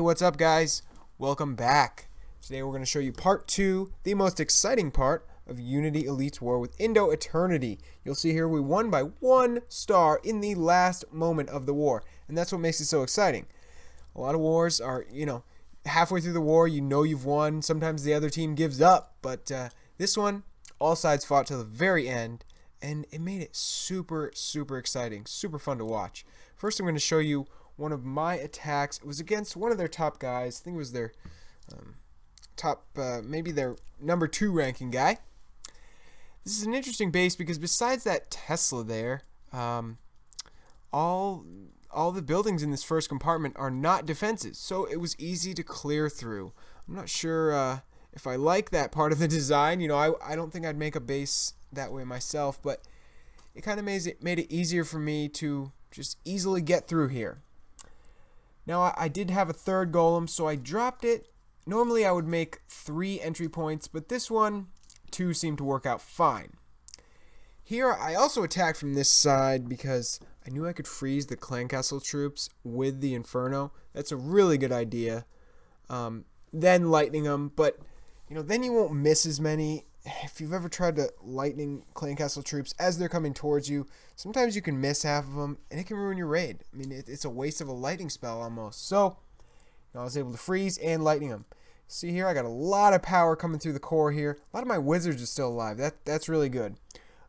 what's up, guys? Welcome back. Today we're going to show you part 2, the most exciting part of Unity Elite's war with Indo Eternity. You'll see here we won by 1 star in the last moment of the war, and that's what makes it so exciting. A lot of wars are, halfway through the war, you've won. Sometimes the other team gives up, but this one, all sides fought till the very end, and it made it super, super exciting, super fun to watch. First, I'm going to show you one of my attacks. It was against one of their top guys. I think it was their maybe their number 2 ranking guy. This is an interesting base because besides that Tesla there, all the buildings in this first compartment are not defenses, so it was easy to clear through. I'm not sure if I like that part of the design. I don't think I'd make a base that way myself, but it kind of made it easier for me to just easily get through here. Now, I did have a third golem, so I dropped it. Normally, I would make 3 entry points, but this one, 2 seemed to work out fine. Here, I also attacked from this side because I knew I could freeze the clan castle troops with the Inferno. That's a really good idea. Then lightning them, but then you won't miss as many. If you've ever tried to lightning clan castle troops as they're coming towards you, sometimes you can miss half of them, and it can ruin your raid. I mean, it's a waste of a lightning spell almost. So, I was able to freeze and lightning them. See here, I got a lot of power coming through the core here. A lot of my wizards are still alive. That's really good.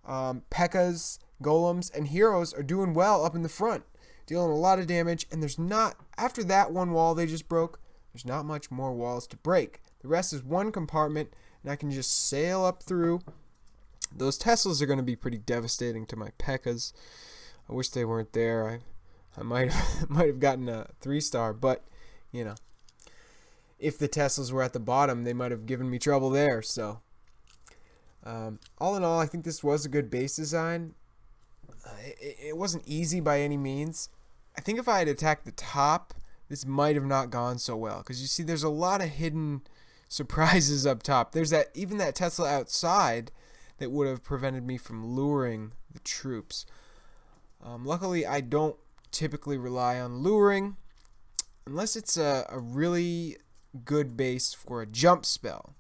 P.E.K.K.A.s, golems, and heroes are doing well up in the front, dealing a lot of damage, and there's not, after that one wall they just broke, there's not much more walls to break. The rest is one compartment, and I can just sail up through. Those Teslas are going to be pretty devastating to my P.E.K.K.A.s. I wish they weren't there. I might have gotten a 3-star, but if the Teslas were at the bottom, they might have given me trouble there. So all in all, I think this was a good base design. It wasn't easy by any means. I think if I had attacked the top, this might have not gone so well, because you see there's a lot of hidden surprises up top. There's even that Tesla outside that would have prevented me from luring the troops. Luckily, I don't typically rely on luring unless it's a really good base for a jump spell.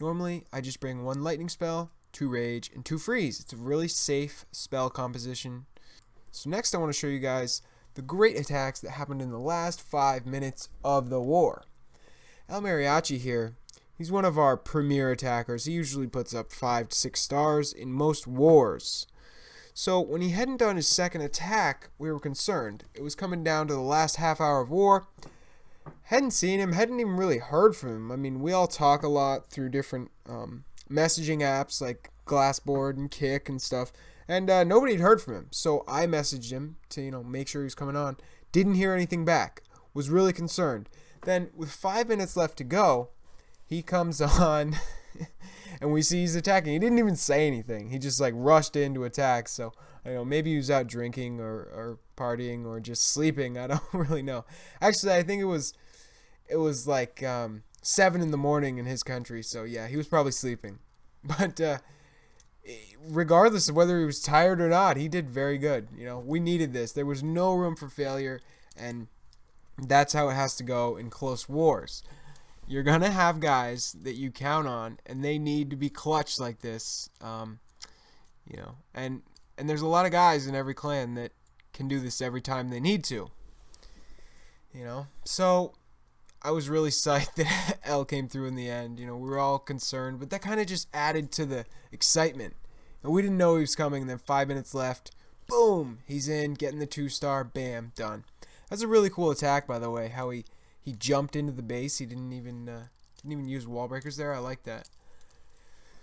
Normally, I just bring 1 lightning spell, 2 rage, and 2 freeze. It's a really safe spell composition. So next I want to show you guys the great attacks that happened in the last 5 minutes of the war. El Mariachi here, he's one of our premier attackers. He usually puts up 5 to 6 stars in most wars. So when he hadn't done his second attack, we were concerned. It was coming down to the last half hour of war. Hadn't seen him, hadn't even really heard from him. I mean, we all talk a lot through different messaging apps like Glassboard and Kick and stuff, and nobody had heard from him. So I messaged him to make sure he was coming on. Didn't hear anything back. Was really concerned. Then with 5 minutes left to go, he comes on and we see he's attacking. He didn't even say anything. He just rushed in to attack. So maybe he was out drinking or partying or just sleeping. I don't really know. Actually, I think it was 7 in the morning in his country. So yeah, he was probably sleeping. But regardless of whether he was tired or not, he did very good. We needed this. There was no room for failure, and that's how it has to go in close wars. You're going to have guys that you count on, and they need to be clutch like this. And there's a lot of guys in every clan that can do this every time they need to. So I was really psyched that L came through in the end. We were all concerned, but that kind of just added to the excitement. And we didn't know he was coming, and then 5 minutes left. Boom! He's in, getting the 2-star. Bam! Done. That's a really cool attack, by the way, how he jumped into the base. He didn't even use wall breakers there. I like that.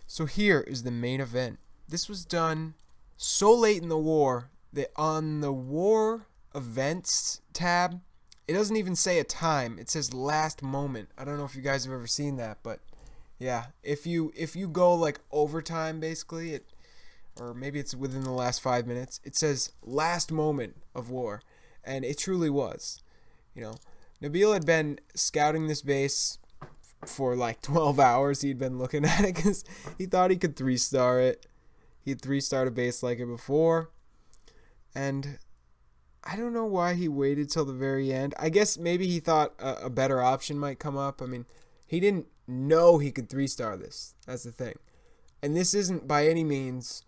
So here is the main event. This was done so late in the war that on the war events tab, it doesn't even say a time. It says last moment. I don't know if you guys have ever seen that, but yeah, if you go overtime basically, or maybe it's within the last 5 minutes, it says last moment of war, and it truly was. Nabil had been scouting this base for 12 hours. He'd been looking at it because he thought he could 3-star it. He had 3-starred a base like it before, and I don't know why he waited till the very end. I guess maybe he thought a better option might come up. I mean, he didn't know he could 3-star this. That's the thing. And this isn't by any means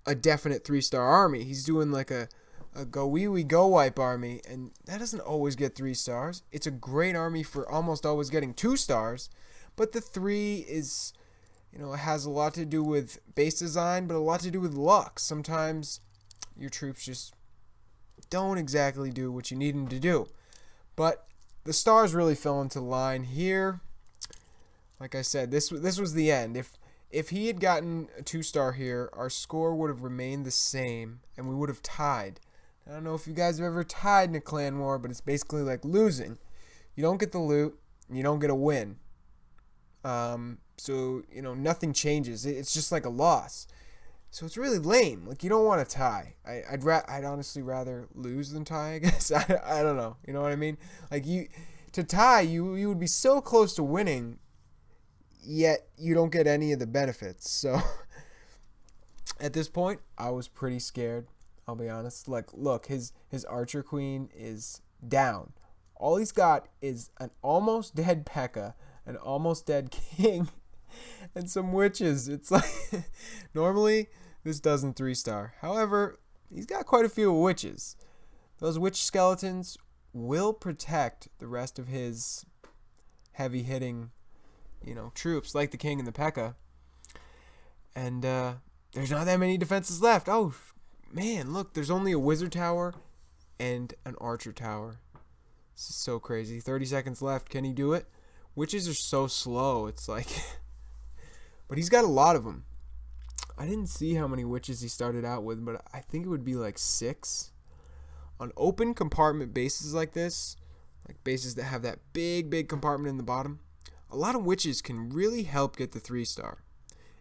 a definite 3-star army. He's doing like a go wee wee go wipe army, and that doesn't always get 3 stars. It's a great army for almost always getting 2 stars, but the 3 is, it has a lot to do with base design, but a lot to do with luck. Sometimes your troops just don't exactly do what you need them to do. But the stars really fell into line here. Like I said, this was the end. If he had gotten a 2-star here, our score would have remained the same, and we would have tied. I don't know if you guys have ever tied in a clan war, but it's basically like losing. You don't get the loot, and you don't get a win. So, nothing changes. It's just like a loss. So it's really lame. Like, you don't want to tie. I'd honestly rather lose than tie, I guess. I don't know. You know what I mean? Like, to tie, you would be so close to winning, yet you don't get any of the benefits. So at this point, I was pretty scared. I'll be honest. Like, look, his archer queen is down. All he's got is an almost dead P.E.K.K.A., an almost dead king, and some witches. It's like, normally this doesn't 3-star. However, he's got quite a few witches. Those witch skeletons will protect the rest of his heavy hitting, troops, like the king and the P.E.K.K.A. And there's not that many defenses left. Oh, man, look, there's only a wizard tower and an archer tower. This is so crazy. 30 seconds left. Can he do it? Witches are so slow. It's like... But he's got a lot of them. I didn't see how many witches he started out with, but I think it would be like 6. On open compartment bases like this, like bases that have that big compartment in the bottom, a lot of witches can really help get the 3-star.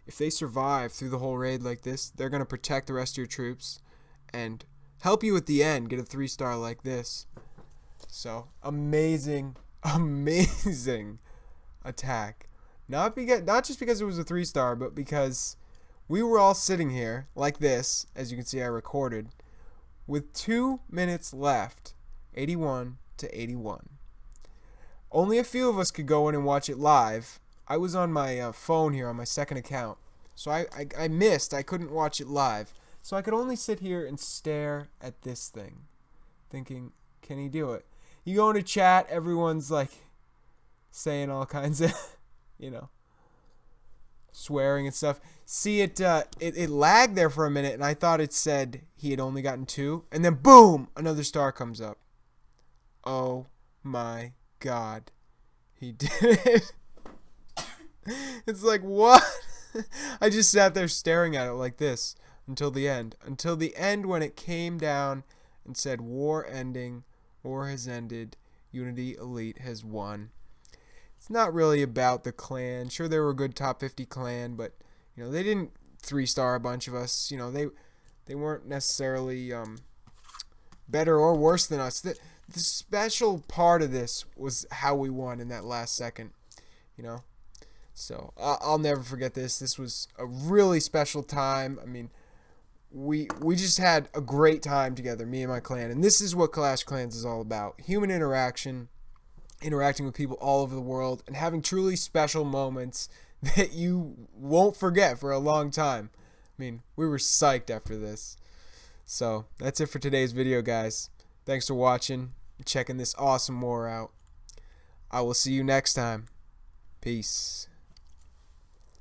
If they survive through the whole raid like this, they're going to protect the rest of your troops and help you at the end get a 3-star like this. So, amazing attack. Not just because it was a 3-star, but because we were all sitting here like this, as you can see I recorded, with 2 minutes left, 81 to 81. Only a few of us could go in and watch it live. I was on my phone here on my second account, so I missed. I couldn't watch it live. So I could only sit here and stare at this thing, thinking, can he do it? You go into chat, everyone's like saying all kinds of, swearing and stuff. See, it lagged there for a minute, and I thought it said he had only gotten 2, and then boom, another star comes up. Oh my God, he did it. It's like, what? I just sat there staring at it like this until the end. Until the end, when it came down and said, war ending, war has ended, Unity Elite has won. It's not really about the clan. Sure, they were a good top 50 clan, but they didn't 3-star a bunch of us. They weren't necessarily better or worse than us. The special part of this was how we won in that last second. So I'll never forget this. This was a really special time. I mean, we just had a great time together, me and my clan. And this is what Clash Clans is all about. Human interaction, interacting with people all over the world, and having truly special moments that you won't forget for a long time. I mean, we were psyched after this. So that's it for today's video, guys. Thanks for watching and checking this awesome war out. I will see you next time. Peace.